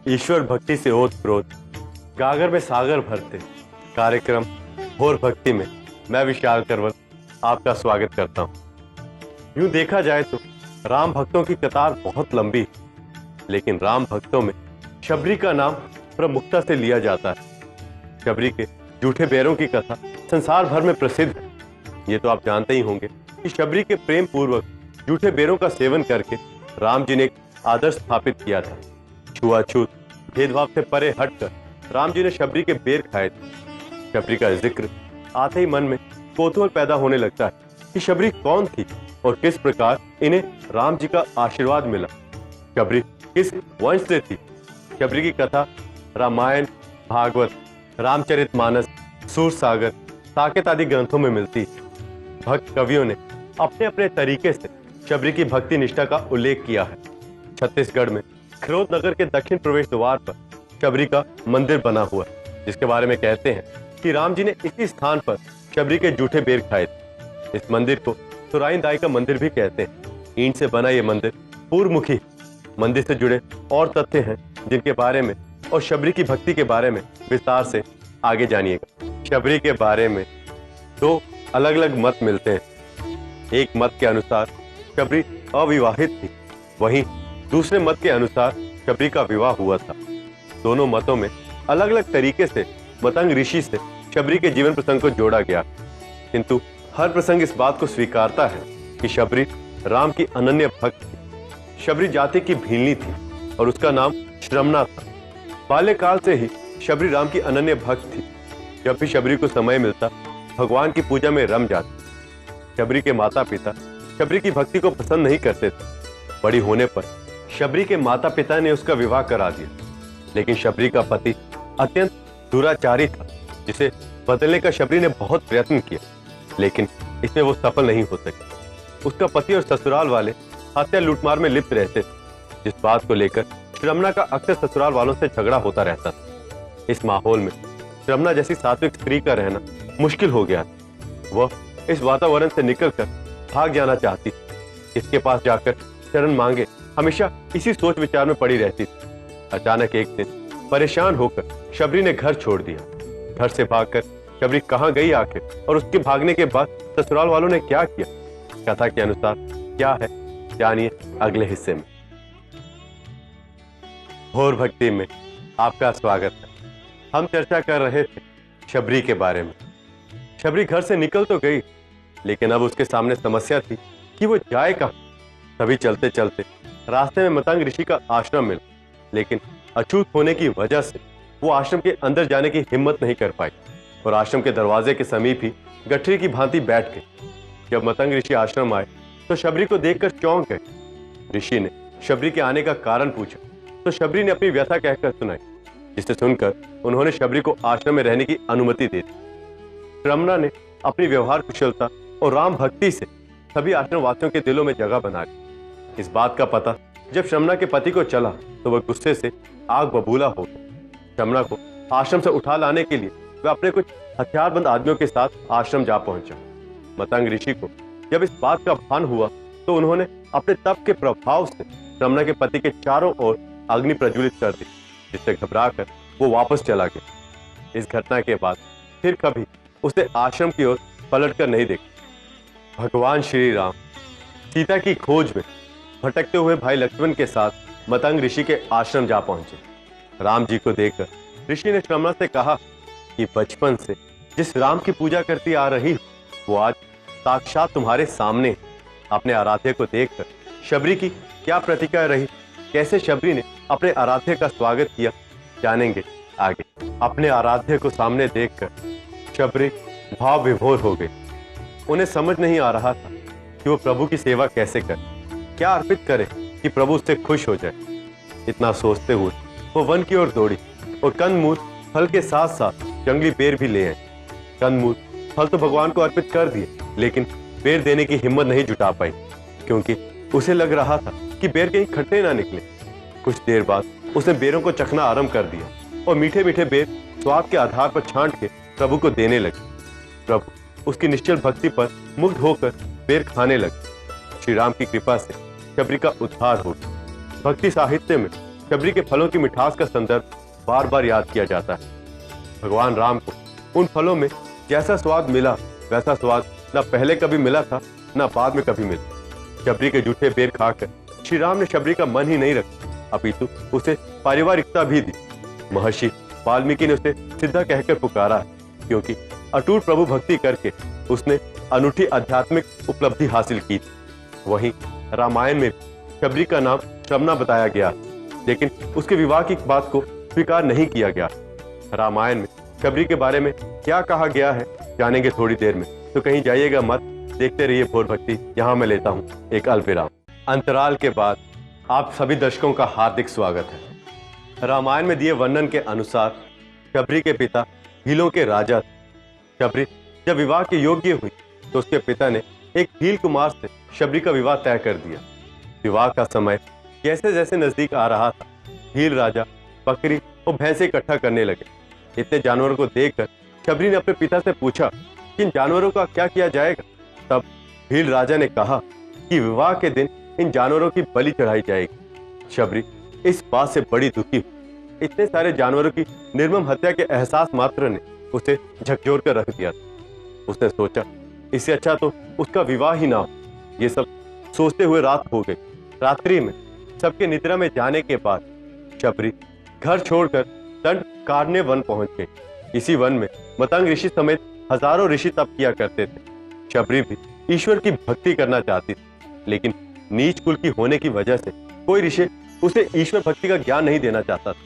ईश्वर भक्ति से ओतप्रोत गागर में सागर भरते कार्यक्रम भोर भक्ति में मैं विशाल करवल आपका स्वागत करता हूं। यूं देखा जाए तो राम भक्तों की कतार बहुत लंबी है, लेकिन राम भक्तों में शबरी का नाम प्रमुखता से लिया जाता है। शबरी के जूठे बेरों की कथा संसार भर में प्रसिद्ध है। ये तो आप जानते ही होंगे कि शबरी के प्रेम पूर्वक जूठे बेरों का सेवन करके राम जी ने एक आदर्श स्थापित किया था। छुआछूत भेदभाव से परे हटकर राम जी ने शबरी के बेर खाए थे। शबरी का जिक्र आते ही मन में कौतूहल पैदा होने लगता है कि शबरी कौन थी और किस प्रकार इन्हें राम जी का आशीर्वाद मिला। शबरी किस वंश से थी। शबरी की कथा रामायण, भागवत, रामचरितमानस, सूरसागर, साकेत आदि ग्रंथों में मिलती है। भक्त कवियों ने अपने अपने तरीके से शबरी की भक्ति निष्ठा का उल्लेख किया है। छत्तीसगढ़ में खरोद नगर के दक्षिण प्रवेश द्वार पर शबरी का मंदिर बना हुआ है, जिसके बारे में कहते हैं कि राम जी ने इसी स्थान पर शबरी के जूठे बेर खाए थे। इस मंदिर को सुराइन दाई का मंदिर भी कहते हैं। ईंट से बना यह मंदिर पूर्वमुखी। मंदिर से जुड़े और तथ्य हैं जिनके बारे में और शबरी की भक्ति के बारे में विस्तार से आगे जानिएगा। शबरी के बारे में दो अलग अलग मत मिलते हैं। एक मत के अनुसार शबरी अविवाहित थी, वहीं दूसरे मत के अनुसार शबरी का विवाह हुआ था। दोनों मतों में अलग अलग तरीके से मतंग ऋषि से शबरी के जीवन प्रसंग को जोड़ा गया, किंतु हर प्रसंग इस बात को स्वीकारता है कि शबरी राम की अनन्य भक्त थी। शबरी जाति की भीलनी थी और उसका नाम श्रमना था। बाल्यकाल से ही शबरी राम की अनन्य भक्त थी। जब भी शबरी को समय मिलता भगवान की पूजा में रम जाती। शबरी के माता पिता शबरी की भक्ति को पसंद नहीं करते थे। बड़ी होने पर शबरी के माता पिता ने उसका विवाह करा दिया, लेकिन शबरी का पति अत्यंत दुराचारी था, जिसे बदलने का शबरी ने बहुत प्रयत्न किया, लेकिन इसमें वो सफल नहीं हो सके। उसका पति और ससुराल वाले हत्या लूटमार में लिप्त रहते थे, जिस बात को लेकर श्रमना का अक्सर ससुराल वालों से झगड़ा होता रहता था। इस माहौल में श्रमना जैसी सात्विक स्त्री का रहना मुश्किल हो गया था। वह इस वातावरण से निकलकर भाग जाना चाहती थी। इसके पास जाकर शरण मांगे हमेशा इसी सोच विचार में पड़ी रहती थी। अचानक एक दिन परेशान होकर शबरी ने घर छोड़ दिया। घर से भागकर शबरी कहां गई आखिर और उसके भागने के बाद ससुराल वालों ने क्या किया, कथा के अनुसार क्या है, जानिए अगले हिस्से में। भोर भक्ति में आपका स्वागत है। हम चर्चा कर रहे थे शबरी के बारे में। शबरी घर से निकल तो गई, लेकिन अब उसके सामने समस्या थी कि वो जाए कहां। तभी चलते चलते रास्ते में मतंग ऋषि का आश्रम मिला, लेकिन अछूत होने की वजह से वो आश्रम के अंदर जाने की हिम्मत नहीं कर पाई और आश्रम के दरवाजे के समीप ही गठरी की भांति बैठ गई। जब मतंग ऋषि आश्रम आए तो शबरी को देखकर चौंक गए। ऋषि ने शबरी के आने का कारण पूछा तो शबरी ने अपनी व्यथा कहकर सुनाई, जिसे सुनकर उन्होंने शबरी को आश्रम में रहने की अनुमति दे दी। श्रमना ने अपनी व्यवहार कुशलता और राम भक्ति से सभी आश्रम वासियों के दिलों में जगह बना ली। इस बात का पता जब श्रमना के पति को चला तो वह गुस्से से आग बबूला हो गया। श्रमना को आश्रम से उठा लाने के लिए वह अपने कुछ हथियारबंद आदमियों के साथ आश्रम जा पहुंचा। मतंग ऋषि को जब इस बात का भान हुआ तो उन्होंने अपने तप के प्रभाव से श्रमना के पति के चारों ओर अग्नि प्रज्वलित कर दी, जिससे घबराकर वो वापस चला गया। इस घटना के बाद फिर कभी उसे आश्रम की ओर पलटकर नहीं देखा। भगवान श्री राम सीता की खोज में भटकते हुए भाई लक्ष्मण के साथ मतंग ऋषि के आश्रम जा पहुंचे। राम जी को देखकर ऋषि ने श्रमना से कहा कि बचपन से जिस राम की पूजा करती आ रही वो आज साक्षात तुम्हारे सामने है। अपने आराध्य को देखकर शबरी की क्या प्रतिक्रिया रही, कैसे शबरी ने अपने आराध्य का स्वागत किया, जानेंगे आगे। अपने आराध्य को सामने देखकर शबरी भाव विभोर हो गई। उन्हें समझ नहीं आ रहा था कि वो प्रभु की सेवा कैसे करे, क्या अर्पित करे कि प्रभु उससे खुश हो जाए। इतना सोचते हुए वो वन की ओर दौड़ी और कंदमूल फल के साथ साथ जंगली बेर भी ले आए। कंदमूल फल तो भगवान को अर्पित कर दिए, लेकिन बेर देने की हिम्मत नहीं जुटा पाई, क्योंकि उसे लग रहा था कि बेर कहीं खट्टे ना निकले। कुछ देर बाद उसने बेरों को चखना आरंभ कर दिया और मीठे मीठे बेर स्वाद के आधार पर छांट के प्रभु को देने लगे। प्रभु उसकी निश्चल भक्ति पर मुग्ध होकर बेर खाने लगे। श्री राम की कृपा से शबरी का उद्धार हो गया। भक्ति साहित्य में शबरी के फलों की मिठास का संदर्भ बार बार याद किया जाता है। भगवान राम को उन फलों में जैसा स्वाद मिला वैसा स्वाद न पहले कभी मिला था न बाद में कभी मिला। शबरी के जूठे बेर खाकर श्री राम ने शबरी का मन ही नहीं रखा, अपितु उसे पारिवारिकता भी दी। महर्षि वाल्मीकि ने उसे सिद्धा कहकर पुकारा है, क्योंकि अटूट प्रभु भक्ति करके उसने अनूठी आध्यात्मिक उपलब्धि हासिल की थी। वहीं रामायण में शबरी का नाम श्रमना बताया गया, लेकिन उसके विवाह की बात को स्वीकार नहीं किया गया। रामायण में शबरी के बारे में क्या कहा गया है जानेंगे थोड़ी देर में, तो कहीं जाइएगा मत, देखते रहिए भोर भक्ति। यहाँ मैं लेता हूँ एक अल्पविराम। अंतराल के बाद आप सभी दर्शकों का हार्दिक स्वागत है। रामायण में दिए वर्णन के अनुसार शबरी के पिता भीलों के राजा थे। शबरी जब विवाह के योग्य हुई तो उसके पिता ने एक भील कुमार से शबरी का विवाह तय कर दिया। विवाह का समय जैसे जैसे नजदीक आ रहा था, भील राजा बकरी और भैंसे इकट्ठा करने लगे। इतने जानवरों को देखकर शबरी ने अपने पिता से पूछा कि इन जानवरों का क्या किया जाएगा। तब भील राजा ने कहा कि विवाह के दिन इन जानवरों की बलि चढ़ाई जाएगी। शबरी इस बात से बड़ी दुखी हुई। इतने सारे जानवरों की निर्मम हत्या के एहसास मात्र ने उसे झकझोर कर रख दिया था। उसने सोचा इससे अच्छा तो उसका विवाह ही ना हो। ये सब सोचते हुए रात हो गई। रात्रि में सबके निद्रा में जाने के बाद शबरी घर छोड़कर दंड कारण्य वन पहुंच गई। इसी वन में मतंग ऋषि समेत हजारों ऋषि तप किया करते थे। शबरी भी ईश्वर की भक्ति करना चाहती थी, लेकिन नीच कुल की होने की वजह से कोई ऋषि उसे ईश्वर भक्ति का ज्ञान नहीं देना चाहता था,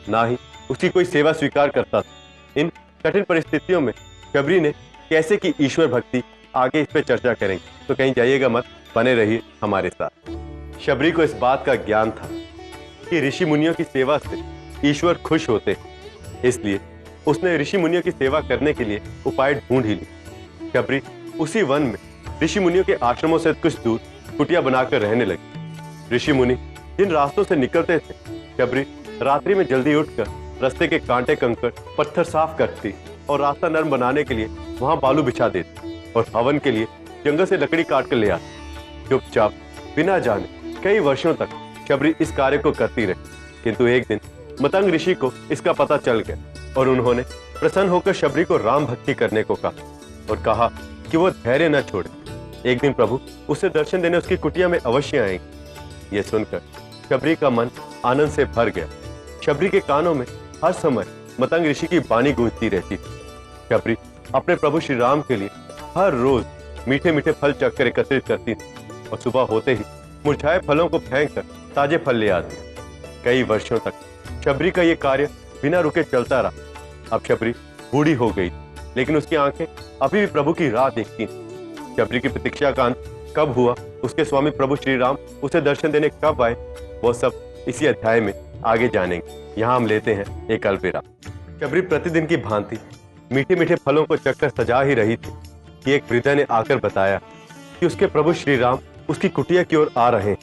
ना ही उसकी कोई सेवा स्वीकार करता था। इन कठिन परिस्थितियों में शबरी ने कैसे की ईश्वर भक्ति, आगे इस पे चर्चा करेंगे, तो कहीं जाइएगा मत, बने रहिए हमारे साथ। शबरी को इस बात का ज्ञान था कि ऋषि मुनियों की सेवा से ईश्वर खुश होते हैं, इसलिए उसने ऋषि मुनियों की सेवा करने के लिए उपाय ढूंढ ही ली। शबरी उसी वन में ऋषि मुनियों के आश्रमों से कुछ दूर कुटिया बनाकर रहने लगी। ऋषि मुनि जिन रास्तों से निकलते थे, शबरी रात्रि में जल्दी उठकर रास्ते के कांटे कंकड़ पत्थर साफ करती और रास्ता नरम बनाने के लिए वहां बालू बिछा देती और हवन के लिए जंगल से लकड़ी काट कर ले आती। चुपचाप बिना जाने कई वर्षों तक शबरी इस कार्य को करती रही, किंतु एक दिन मतंग ऋषि को इसका पता चल गया और उन्होंने प्रसन्न होकर शबरी को राम भक्ति करने को कहा और कहा कि वो धैर्य न छोड़े। एक दिन प्रभु उसे दर्शन देने उसकी कुटिया में अवश्य आएंगे। यह सुनकर शबरी का मन आनंद से भर गया। शबरी के कानों में हर समय मतंग ऋषि की वाणी गूंजती रहती थी। शबरी अपने प्रभु श्री राम के लिए हर रोज मीठे मीठे फल चखकर एकत्रित करती थी और सुबह होते ही मुरझाए फलों को फेंक कर ताजे फल ले आती। कई वर्षों तक शबरी का यह कार्य बिना रुके चलता रहा। अब शबरी बूढ़ी हो गई, लेकिन उसकी आंखें अभी भी प्रभु की राह देखती थीं। शबरी की प्रतीक्षा का अंत कब हुआ, उसके स्वामी प्रभु श्री राम उसे दर्शन देने कब आए, वो सब इसी अध्याय में आगे जानेंगे। यहाँ हम लेते हैं एक अल्पविराम। शबरी प्रतिदिन की भांति मीठे मीठे फलों को चखकर सजा ही रही थी कि एक वृद्धा ने आकर बताया कि उसके प्रभु श्री राम उसकी कुटिया की ओर आ रहे हैं।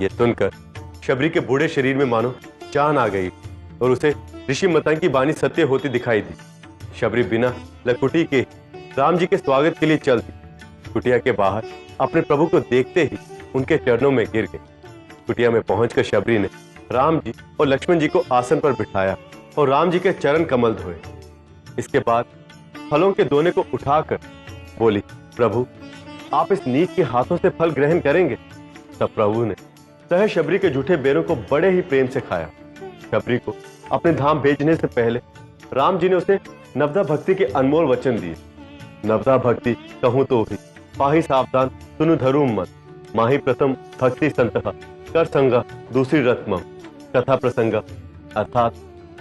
ये सुनकर शबरी के बूढ़े शरीर में मानो जान आ गई और उसे ऋषि मतंग की वाणी सत्य होती दिखाई दी। शबरी बिना लकुटी के राम जी के स्वागत के लिए चल दी। कुटिया के बाहर अपने प्रभु को देखते ही उनके चरणों में गिर गई। कुटिया में पहुंचकर शबरी ने राम जी और लक्ष्मण जी को आसन पर बिठाया और राम जी के चरण कमल धोए। इसके बाद फलों के दोने को उठाकर बोली, प्रभु आप इस नीच के हाथों से फल ग्रहण करेंगे। तब प्रभु ने सह शबरी के जूठे बेरों को बड़े ही प्रेम से खाया। शबरी को अपने धाम भेजने से पहले राम जी ने उसे नवदा भक्ति के अनमोल वचन दिए। नवदा भक्ति कहूं तो भी पाही सावधान सुनु धरुम मन, माही प्रथम भक्ति संतः कर संगा दूसरी रत्म कथा प्रसंगा। अर्थात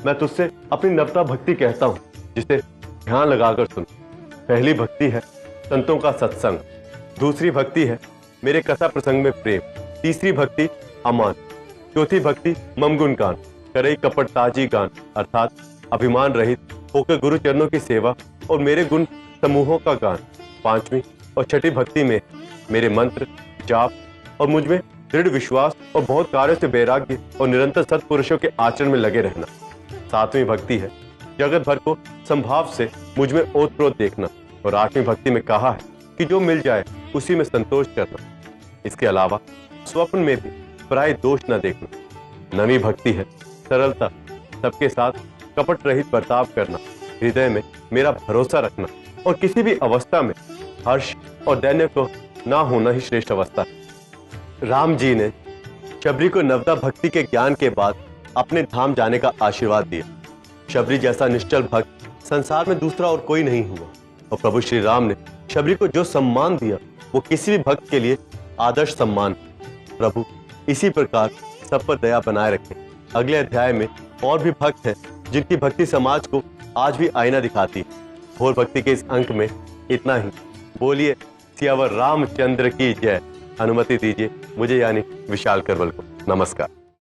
मैं तुझसे अपनी नवदा भक्ति कहता हूं, जिसे ध्यान लगाकर सुन। पहली भक्ति है संतों का सत्संग, दूसरी भक्ति है मेरे कथा प्रसंग में प्रेम, तीसरी भक्ति अमान, चौथी भक्ति मम गुण गान करई कपट ताजी गान, अर्थात अभिमान रहित होकर गुरु चरणों की सेवा और मेरे गुण समूहों का गान। पांचवी और छठी भक्ति में मेरे मंत्र जाप और मुझ में दृढ़ विश्वास और बहुत कार्यों से वैराग्य और निरंतर सत्पुरुषों के आचरण में लगे रहना। सातवीं भक्ति है जगत भर को संभाव से मुझ में ओतप्रोत देखना। और आठवीं भक्ति में कहा है कि जो मिल जाए उसी में संतोष करना। इसके अलावा स्वप्न में भी पराये दोष न देखना। नवी भक्ति है सरलता, सबके साथ कपट रहित बर्ताव करना, हृदय में मेरा भरोसा रखना और किसी भी अवस्था में हर्ष और दैन्य को ना होना ही श्रेष्ठ अवस्था है। राम जी ने शबरी को नवदा भक्ति के ज्ञान के बाद अपने धाम जाने का आशीर्वाद दिया। शबरी जैसा निश्चल भक्त संसार में दूसरा और कोई नहीं हुआ और प्रभु श्री राम ने शबरी को जो सम्मान दिया वो किसी भी भक्त के लिए आदर्श सम्मान। प्रभु इसी प्रकार सब पर दया बनाए रखें। अगले अध्याय में और भी भक्त हैं जिनकी भक्ति समाज को आज भी आईना दिखाती है। घोर भक्ति के इस अंक में इतना ही। बोलिए सियावर रामचंद्र की जय। अनुमति दीजिए मुझे यानी विशाल करवल को। नमस्कार।